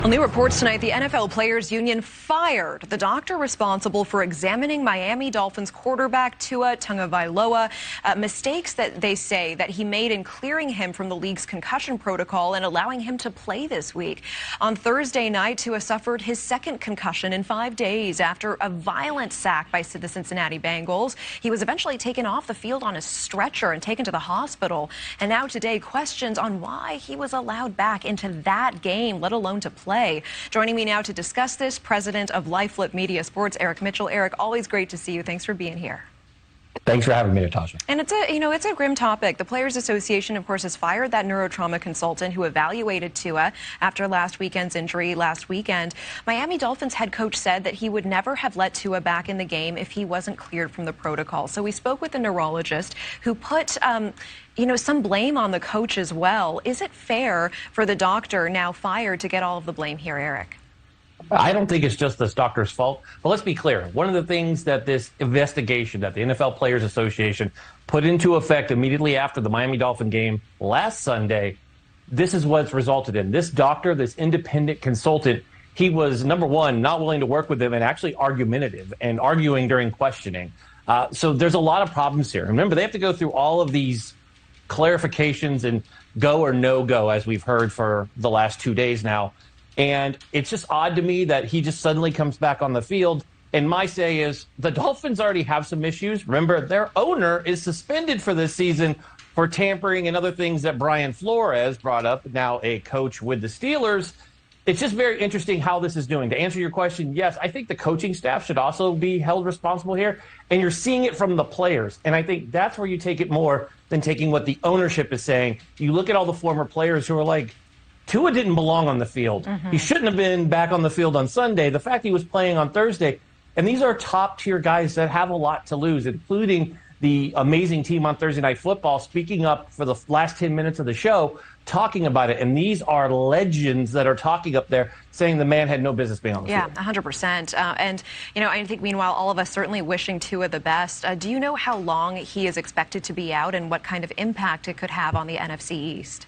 On new reports tonight, the NFL Players Union fired the doctor responsible for examining Miami Dolphins quarterback Tua Tagovailoa. Mistakes that they say that he made in clearing him from the league's concussion protocol and allowing him to play this week. On Thursday night, Tua suffered his second concussion in 5 days after a violent sack by the Cincinnati Bengals. He was eventually taken off the field on a stretcher and taken to the hospital. And now today, questions on why he was allowed back into that game, let alone to play. Joining me now to discuss this, President of LifeFlip Media Sports, Eric Mitchell. Eric, always great to see you. Thanks for being here. Thanks for having me, Natasha. And it's a grim topic. The Players Association, of course, has fired that neurotrauma consultant who evaluated Tua after last weekend's injury last weekend. Miami Dolphins head coach said that he would never have let Tua back in the game if he wasn't cleared from the protocol. So we spoke with a neurologist who put some blame on the coach as well. Is it fair for the doctor now fired to get all of the blame here, Eric? I don't think it's just this doctor's fault. But let's be clear. One of the things that this investigation that the NFL Players Association put into effect immediately after the Miami Dolphin game last Sunday, this is what's resulted in. This doctor, this independent consultant, he was, number one, not willing to work with them and actually argumentative and arguing during questioning. So there's a lot of problems here. Remember, they have to go through all of these clarifications and go or no go, as we've heard for the last 2 days now. And it's just odd to me that he just suddenly comes back on the field. And my say is the Dolphins already have some issues. Remember, their owner is suspended for this season for tampering and other things that Brian Flores brought up, now a coach with the Steelers. It's just very interesting how this is doing. To answer your question, yes, I think the coaching staff should also be held responsible here. And you're seeing it from the players. And I think that's where you take it more than taking what the ownership is saying. You look at all the former players who are like, Tua didn't belong on the field. He shouldn't have been back on the field on Sunday. The fact he was playing on Thursday, and these are top-tier guys that have a lot to lose, including the amazing team on Thursday Night Football, speaking up for the last 10 minutes of the show, talking about it. And these are legends that are talking up there, saying the man had no business being on the field. Yeah, 100%. I think, meanwhile, all of us certainly wishing Tua the best. Do you know how long he is expected to be out and what kind of impact it could have on the NFC East?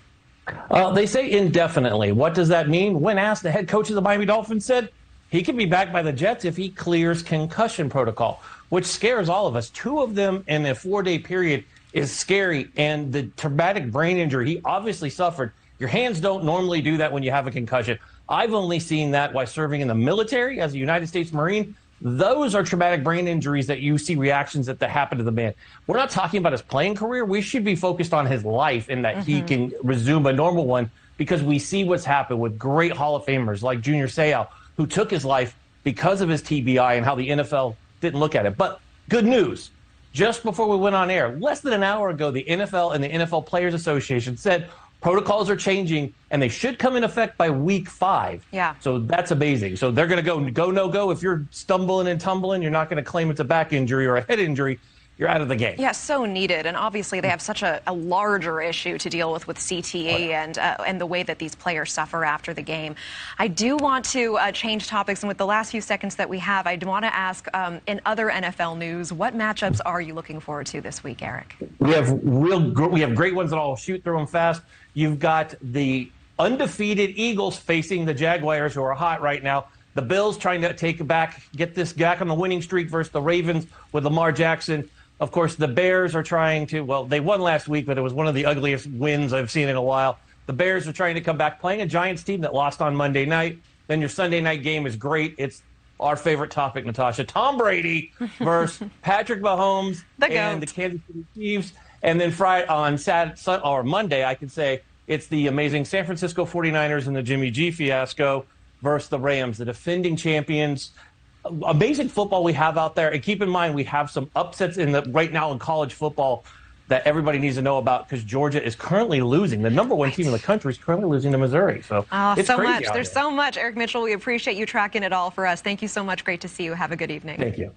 They say indefinitely. What does that mean? When asked, the head coach of the Miami Dolphins said he could be back by the Jets if he clears concussion protocol, which scares all of us. 2 of them in a 4-day period is scary. And the traumatic brain injury he obviously suffered. Your hands don't normally do that when you have a concussion. I've only seen that while serving in the military as a United States Marine. Those are traumatic brain injuries that you see reactions that happen to the man. We're not talking about his playing career. We should be focused on his life and that he can resume a normal one, because we see what's happened with great Hall of Famers like Junior Seau, who took his life because of his TBI and how the NFL didn't look at it. But good news, just before we went on air, less than an hour ago, the NFL and the NFL Players Association said protocols are changing, and they should come in effect by week 5. Yeah. So that's amazing. So they're going to go, no go. If you're stumbling and tumbling, you're not going to claim it's a back injury or a head injury. You're out of the game. Yeah, so needed. And obviously they have such a larger issue to deal with CTE and the way that these players suffer after the game. I do want to change topics. And with the last few seconds that we have, I do want to ask, in other NFL news, what matchups are you looking forward to this week, Eric? We have great ones that I'll shoot through them fast. You've got the undefeated Eagles facing the Jaguars, who are hot right now. The Bills trying to get this back on the winning streak versus the Ravens with Lamar Jackson. Of course, the Bears are trying to, well, they won last week, but it was one of the ugliest wins I've seen in a while. The Bears are trying to come back, playing a Giants team that lost on Monday night. Then your Sunday night game is great. It's our favorite topic, Natasha. Tom Brady versus Patrick Mahomes and the Kansas City Chiefs. And then Monday, I can say, it's the amazing San Francisco 49ers and the Jimmy G fiasco versus the Rams, the defending champions. Amazing football we have out there. And keep in mind, we have some upsets right now in college football that everybody needs to know about, because Georgia is currently losing. The number 1 team in the country is currently losing to Missouri. So it's so crazy much. There's so much. Eric Mitchell, we appreciate you tracking it all for us. Thank you so much. Great to see you. Have a good evening. Thank you.